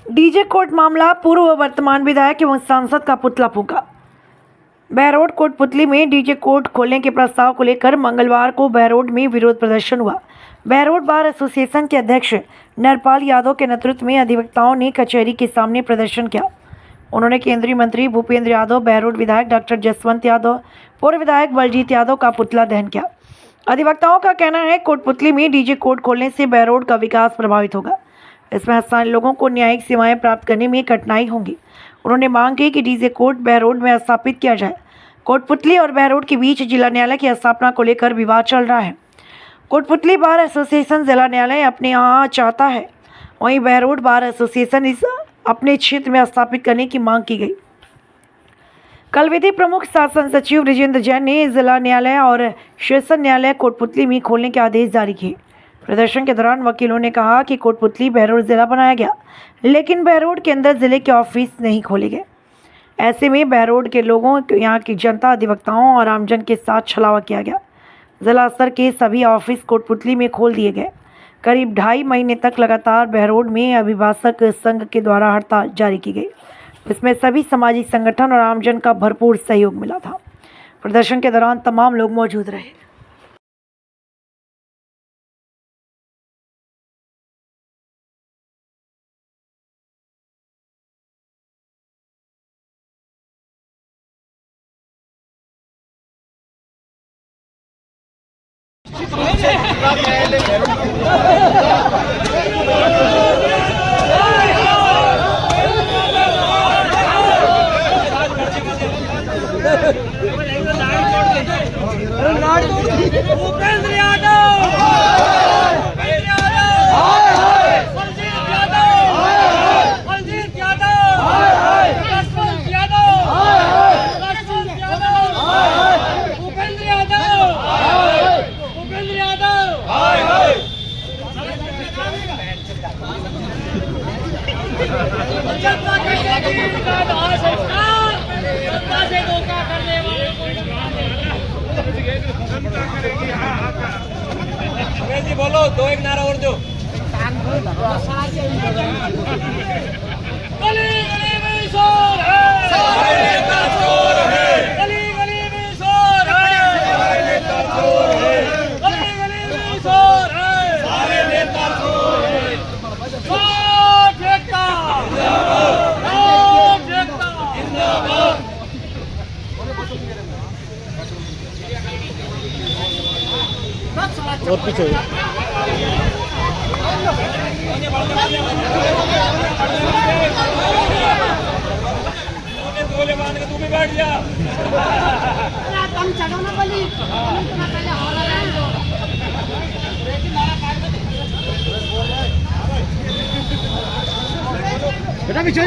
DJ court मामला, पूर्व व वर्तमान विधायक एवं सांसद का पुतला फूंका। बहरोड कोटपुतली में डीजे कोर्ट खोलने के प्रस्ताव को लेकर मंगलवार को बहरोड में विरोध प्रदर्शन हुआ। बहरोड बार एसोसिएशन के अध्यक्ष नरपाल यादव के नेतृत्व में अधिवक्ताओं ने कचहरी के सामने प्रदर्शन किया। उन्होंने केंद्रीय मंत्री भूपेंद्र यादव, बहरोड विधायक डॉक्टर जसवंत यादव, पूर्व विधायक बलजीत यादव का पुतला दहन किया। अधिवक्ताओं का कहना है कोटपुतली में डीजे कोर्ट खोलने से बहरोड का विकास प्रभावित होगा। इसमें स्थानीय लोगों को न्यायिक सेवाएं प्राप्त करने में कठिनाई होगी। उन्होंने मांग की कि डीजे कोर्ट बहरोड में स्थापित किया जाए। कोटपुतली और बहरोड के बीच जिला न्यायालय की स्थापना को लेकर विवाद चल रहा है। कोटपुतली बार एसोसिएशन जिला न्यायालय अपने यहाँ चाहता है, वहीं बहरोड बार एसोसिएशन इस अपने क्षेत्र में स्थापित करने की मांग की गई। कल विधि प्रमुख शासन सचिव राजेंद्र जैन ने जिला न्यायालय और सेशन न्यायालय कोटपुतली में खोलने के आदेश जारी किए। प्रदर्शन के दौरान वकीलों ने कहा कि कोटपुतली बहरोड जिला बनाया गया, लेकिन बहरोड के अंदर जिले के ऑफिस नहीं खोले गए। ऐसे में बहरोड के लोगों, यहाँ की जनता, अधिवक्ताओं और आमजन के साथ छलावा किया गया। जिला स्तर के सभी ऑफिस कोटपुतली में खोल दिए गए। करीब 2.5 महीने तक लगातार बहरोड में अभिभाषक संघ के द्वारा हड़ताल जारी की गई। इसमें सभी सामाजिक संगठन और आमजन का भरपूर सहयोग मिला था। प्रदर्शन के दौरान तमाम लोग मौजूद रहे। भूपेंद्र यादव, बलजीत यादव, जसवंत यादव, भूपेंद्र यादव, भूपेंद्र यादव। जनता से धोखा करने वाले जी बोलो, 2-1 नारा और दो। गली गली में शोर है, सारे नेता चोर है। गली गली में शोर है, सारे नेता चोर है। गली गली में शोर है, सारे नेता चोर है। साथ एकता जिंदाबाद, साथ एकता जिंदाबाद। और पीछे गोले बांध के तू भी बैठ जा। बेटा पीछे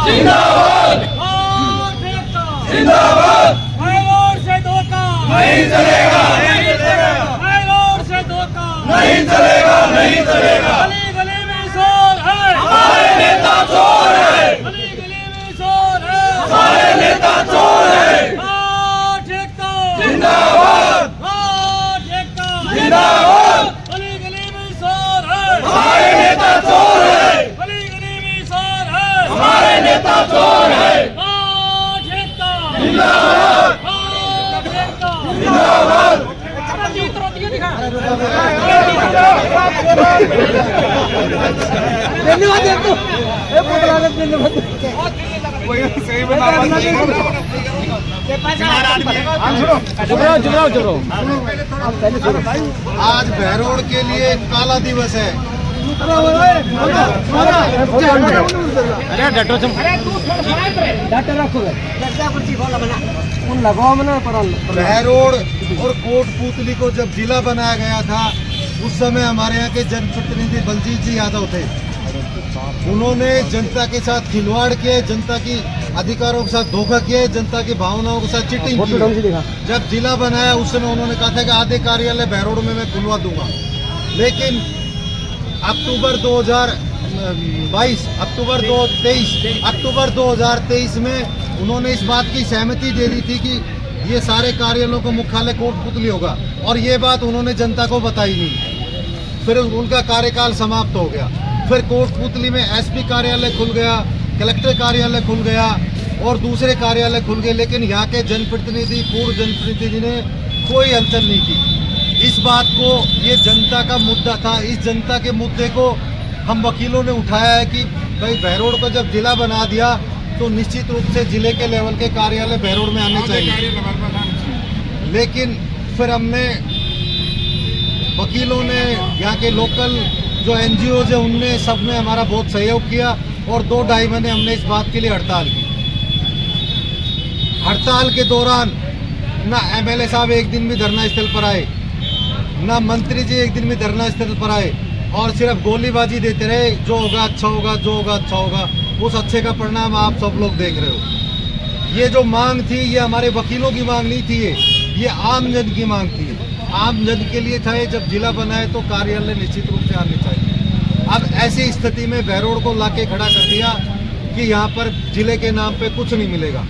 जिंदाबाद, जिंदाबाद। बहरोड से धोखा नहीं चलेगा, नहीं चलेगा। बहरोड से धोखा नहीं चलेगा, नहीं चलेगा। गली गली में शोर है, हमारे नेता चोर है। गली गली में शोर है, हमारे नेता चोर है। जिंदाबाद, जिंदाबाद। गली गली में शोर है, हमारे नेता चोर है। गली गली में शोर है, हमारे नेता चोर है। जिंदाबाद, जिंदाबाद। आज बहरोड के लिए काला दिवस है। बहरोड और कोटपुतली को जब जिला बनाया गया था, उस समय हमारे यहाँ के जनप्रतिनिधि बलजीत जी यादव थे। उन्होंने जनता के साथ खिलवाड़ किया, जनता की अधिकारों के साथ धोखा किया है, जनता की भावनाओं के साथ चीटिंग की है। जब जिला बनाया उस समय उन्होंने कहा था कि आधे कार्यालय बहरोड में मैं खुलवा दूंगा, लेकिन अक्टूबर 2023 में उन्होंने इस बात की सहमति दे दी थी कि ये सारे कार्यालयों का मुख्यालय कोटपुतली होगा, और ये बात उन्होंने जनता को बताई नहीं। फिर उनका कार्यकाल समाप्त हो गया। फिर कोटपुतली में एसपी कार्यालय खुल गया, कलेक्टर कार्यालय खुल गया और दूसरे कार्यालय खुल गए, लेकिन यहाँ के जनप्रतिनिधि, पूर्व जनप्रतिनिधि ने कोई हलचल नहीं की। इस बात को, ये जनता का मुद्दा था, इस जनता के मुद्दे को हम वकीलों ने उठाया है कि भाई बहरोड को जब जिला बना दिया तो निश्चित रूप से जिले के लेवल के कार्यालय बहरोड में आने चाहिए। लेकिन फिर हमने, वकीलों ने, यहाँ के लोकल जो NGOs है उनने, सबने हमारा बहुत सहयोग किया और 2-2.5 महीने हमने इस बात के लिए हड़ताल की। हड़ताल के दौरान ना MLA साहब एक दिन भी धरना स्थल पर आए, ना मंत्री जी एक दिन भी धरना स्थल पर आए, और सिर्फ गोलीबाजी देते रहे, जो होगा अच्छा होगा, जो होगा अच्छा होगा। उस अच्छे का परिणाम आप सब लोग देख रहे हो। ये जो मांग थी, ये हमारे वकीलों की मांग नहीं थी, ये आम जन की मांग थी। आम जन के लिए था, जब जिला बनाए तो कार्यालय निश्चित रूप से आने चाहिए। अब ऐसी स्थिति में बहरोड को लाके खड़ा कर दिया कि यहाँ पर जिले के नाम पे कुछ नहीं मिलेगा।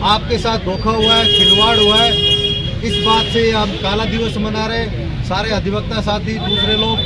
आपके साथ धोखा हुआ है, खिलवाड़ हुआ है। इस बात से हम काला दिवस मना रहे, सारे अधिवक्ता साथी, दूसरे लोग,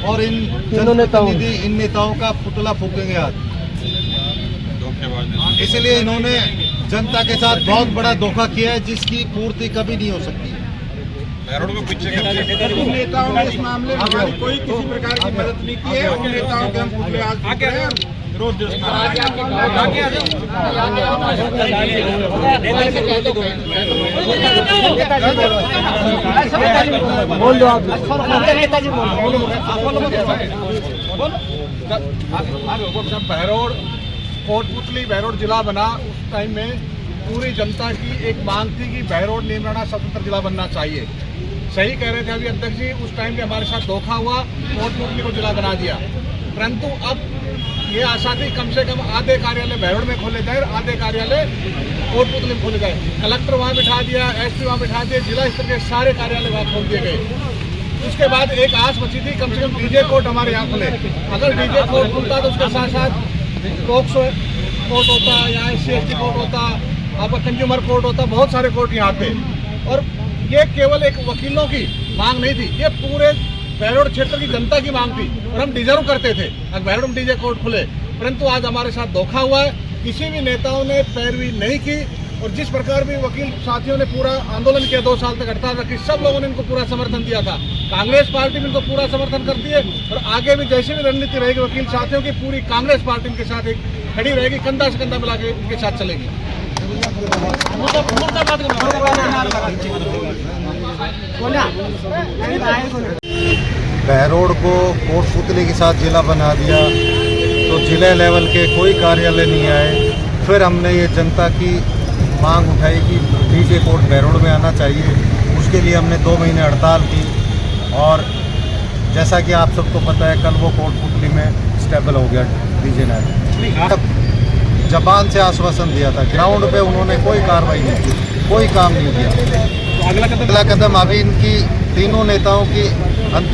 और इन जनप्रतिनिधि, इन नेताओं का पुतला फूकेंगे आज। इसलिए इन्होंने जनता के साथ बहुत बड़ा धोखा किया है, जिसकी पूर्ति कभी नहीं हो सकती। को पीछे उन नेताओं ने इस मामले में हमारी कोई किसी प्रकार की मदद नहीं की है। उन नेताओं के हम पुतले आज रोज बोल दो आप। जब बहरोड कोटपुतली बहरोड जिला बना, उस टाइम में पूरी जनता की एक मांग थी कि बहरोड नीमराना स्वतंत्र जिला बनना चाहिए। सही कह रहे थे अभी अध्यक्ष जी, उस टाइम पे हमारे साथ धोखा हुआ, कोटपुतली को जिला बना दिया। परंतु अब ये आशा थी कम से कम आधे कार्यालय बहरोड में खोले जाए, आधे कार्यालय कोटपुतली में खोले जाए। कलेक्टर वहाँ बिठा दिया, SP वहाँ बिठा दिया, जिला स्तर के सारे कार्यालय वहाँ खोल दिए गए। उसके बाद एक आस बची थी कम से कम DJ कोर्ट हमारे यहाँ खुले। अगर DJ कोर्ट खुलता तो उसके साथ साथ पॉक्सो कोर्ट होता या SC/ST कोर्ट होता, आपका कंज्यूमर कोर्ट होता, बहुत सारे कोर्ट यहाँ पे। और ये केवल एक वकीलों की मांग नहीं थी, ये पूरे बहरोड क्षेत्र की जनता की मांग थी और हम डिजर्व करते थे अगर बहरोड में DJ कोर्ट खुले। परंतु आज हमारे साथ धोखा हुआ है, किसी भी नेताओं ने पैरवी नहीं की, और जिस प्रकार भी वकील साथियों ने पूरा आंदोलन किया, 2 साल तक हड़ताल रखी, सब लोगों ने इनको पूरा समर्थन दिया था। कांग्रेस पार्टी भी इनको पूरा समर्थन करती है और आगे भी जैसे भी रणनीति रहेगी वकील साथियों की, पूरी कांग्रेस पार्टी इनके साथ एक खड़ी रहेगी, कंधा से कंधा मिला के इनके साथ चलेगी। बहरोड को कोटपुतली के साथ जिला बना दिया तो जिले लेवल के कोई कार्यालय नहीं आए। फिर हमने ये जनता की मांग उठाई कि DJ कोर्ट बहरोड में आना चाहिए। उसके लिए हमने 2 महीने हड़ताल की, और जैसा कि आप सबको पता है, कल वो कोटपुतली में स्टेबल हो गया DJ ने। जबान से आश्वासन दिया था, ग्राउंड पे उन्होंने कोई कार्रवाई नहीं की, कोई काम नहीं किया। तो अगला कदम अभी इनकी तीनों नेताओं की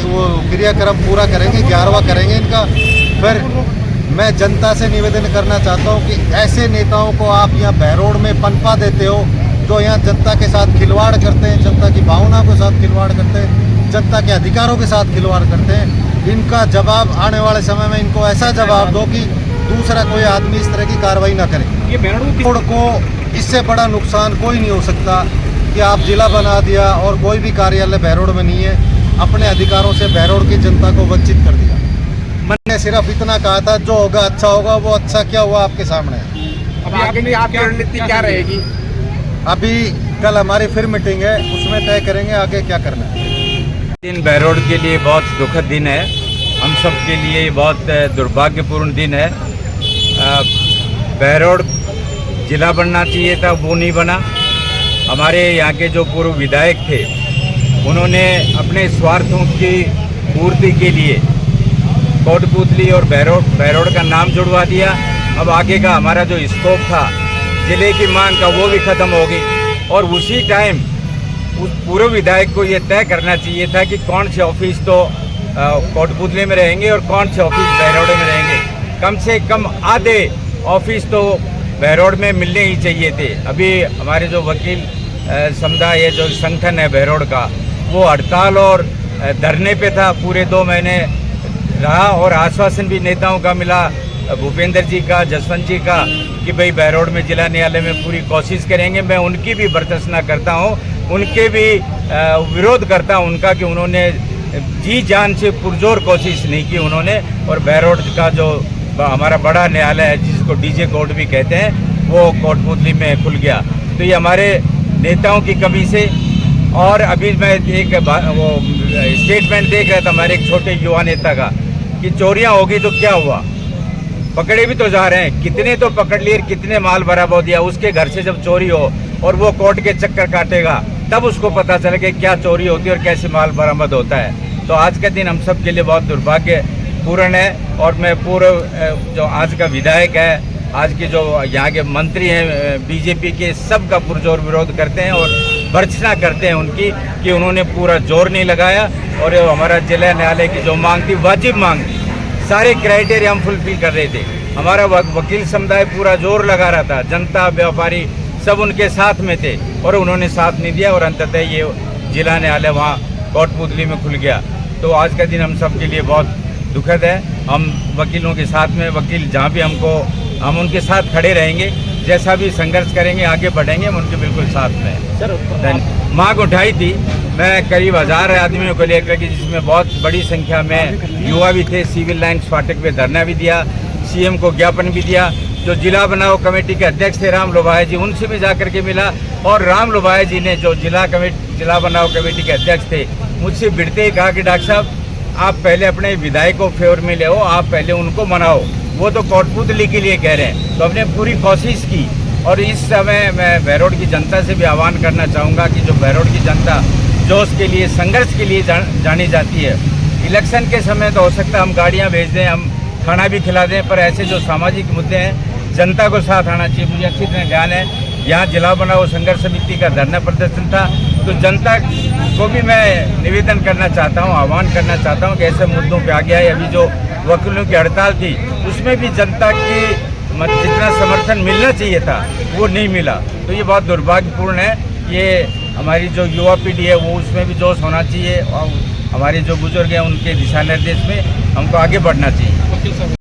वो क्रियाक्रम पूरा करेंगे, 11वां करेंगे इनका। फिर मैं जनता से निवेदन करना चाहता हूँ कि ऐसे नेताओं को आप यहाँ बहरोड में पनपा देते हो, जो यहाँ जनता के साथ खिलवाड़ करते हैं, जनता की भावना के साथ खिलवाड़ करते हैं, जनता के अधिकारों के साथ खिलवाड़ करते हैं। इनका जवाब आने वाले समय में इनको ऐसा जवाब दो कि दूसरा कोई आदमी इस तरह की कार्रवाई ना करे। ये बहरोड को इससे बड़ा नुकसान कोई नहीं हो सकता कि आप जिला बना दिया और कोई भी कार्यालय बहरोड में नहीं है। अपने अधिकारों से बहरोड की जनता को वंचित कर दिया। मैंने सिर्फ इतना कहा था, जो होगा अच्छा होगा, वो अच्छा क्या हुआ आपके सामने है। अब आगे की आपकी रणनीति क्या रहेगी? अभी कल हमारी फिर मीटिंग है, उसमें तय करेंगे आगे क्या करना है। दिन बहरोड के लिए बहुत दुखद दिन है, हम सब के लिए बहुत दुर्भाग्यपूर्ण दिन है। बहरोड जिला बनना चाहिए था, वो नहीं बना। हमारे यहाँ के जो पूर्व विधायक थे, उन्होंने अपने स्वार्थों की पूर्ति के लिए कोटपुतली और बहरोड का नाम जुड़वा दिया। अब आगे का हमारा जो स्कोप था जिले की मांग का वो भी खत्म होगी। और उसी टाइम उस पूर्व विधायक को ये तय करना चाहिए था कि कौन से ऑफिस तो कोटपुतली में रहेंगे और कौन से ऑफिस बहरोड में रहेंगे। कम से कम आधे ऑफिस तो बहरोड में मिलने ही चाहिए थे। अभी हमारे जो वकील समुदाय है, जो संगठन है बहरोड का, वो हड़ताल और धरने पे था, पूरे 2 महीने रहा और आश्वासन भी नेताओं का मिला, भूपेंद्र जी का, जसवंत जी का, कि भाई बहरोड में जिला न्यायालय में पूरी कोशिश करेंगे। मैं उनकी भी बर्दाश्त करता हूँ, उनके भी विरोध करता हूँ उनका, कि उन्होंने जी जान से पुरजोर कोशिश नहीं की उन्होंने। और बहरोड का जो हमारा बड़ा न्यायालय है, जिसको डीजे कोर्ट भी कहते हैं, वो कोटपुतली में खुल गया। तो ये हमारे नेताओं की कमी से। और अभी मैं एक वो स्टेटमेंट देख रहा था हमारे एक छोटे युवा नेता का, कि चोरियां होगी तो क्या हुआ, पकड़े भी तो जा रहे हैं, कितने तो पकड़ लिए, कितने माल बरामद हो दिया। उसके घर से जब चोरी हो और वो कोर्ट के चक्कर काटेगा, तब उसको पता चले कि क्या चोरी होती है और कैसे माल बरामद होता है। तो आज का दिन हम सब के लिए बहुत दुर्भाग्यपूर्ण है। और मैं पूर्व जो आज का विधायक है, आज के जो यहाँ के मंत्री हैं बीजेपी के, सब का पुरजोर विरोध करते हैं और भर्त्सना करते हैं उनकी, कि उन्होंने पूरा जोर नहीं लगाया। और हमारा जिला न्यायालय की जो मांग थी, वाजिब मांग थी, सारे क्राइटेरिया हम फुलफिल कर रहे थे। हमारा वकील समुदाय पूरा जोर लगा रहा था, जनता, व्यापारी सब उनके साथ में थे, और उन्होंने साथ नहीं दिया और अंततः ये जिला न्यायालय वहाँ कोटपुतली में खुल गया। तो आज का दिन हम सब के लिए बहुत दुखद है। हम वकीलों के साथ में, वकील जहाँ भी हम उनके साथ खड़े रहेंगे, जैसा भी संघर्ष करेंगे, आगे बढ़ेंगे, हम उनके बिल्कुल साथ में हैं। मांग उठाई थी मैं करीब 1000 आदमियों को लेकर के, जिसमें बहुत बड़ी संख्या में युवा भी थे। सिविल लाइन्स फाटक पे धरना भी दिया, सीएम को ज्ञापन भी दिया। जो जिला बनाओ कमेटी के अध्यक्ष थे राम लोभाया जी, उनसे भी जाकर के मिला। और राम लोभाया जी ने, जो जिला बनाओ कमेटी के अध्यक्ष थे, मुझसे भिड़ते ही कहा कि डॉक्टर साहब, आप पहले अपने विधायक को फेवर में ले आओ, आप पहले उनको मनाओ, वो तो कोटपुतली के लिए कह रहे हैं। तो हमने पूरी कोशिश की। और इस समय मैं बहरोड की जनता से भी आह्वान करना चाहूँगा कि जो बहरोड की जनता जोश के लिए, संघर्ष के लिए जानी जाती है, इलेक्शन के समय तो हो सकता है हम गाड़ियाँ भेज दें, हम खाना भी खिला दें, पर ऐसे जो सामाजिक मुद्दे हैं, जनता को साथ आना चाहिए। मुझे अच्छी तरह ध्यान है, यहाँ जिला बनाओ संघर्ष समिति का धरना प्रदर्शन था, तो जनता को भी मैं निवेदन करना चाहता हूँ, आह्वान करना चाहता हूँ कि ऐसे मुद्दों पे आगे आए। अभी जो वकीलों की हड़ताल थी, उसमें भी जनता की जितना समर्थन मिलना चाहिए था, वो नहीं मिला। तो ये बहुत दुर्भाग्यपूर्ण है। ये हमारी जो युवा पीढ़ी है, वो उसमें भी जोश होना चाहिए, और हमारे जो बुजुर्ग हैं, उनके दिशा निर्देश में हमको आगे बढ़ना चाहिए।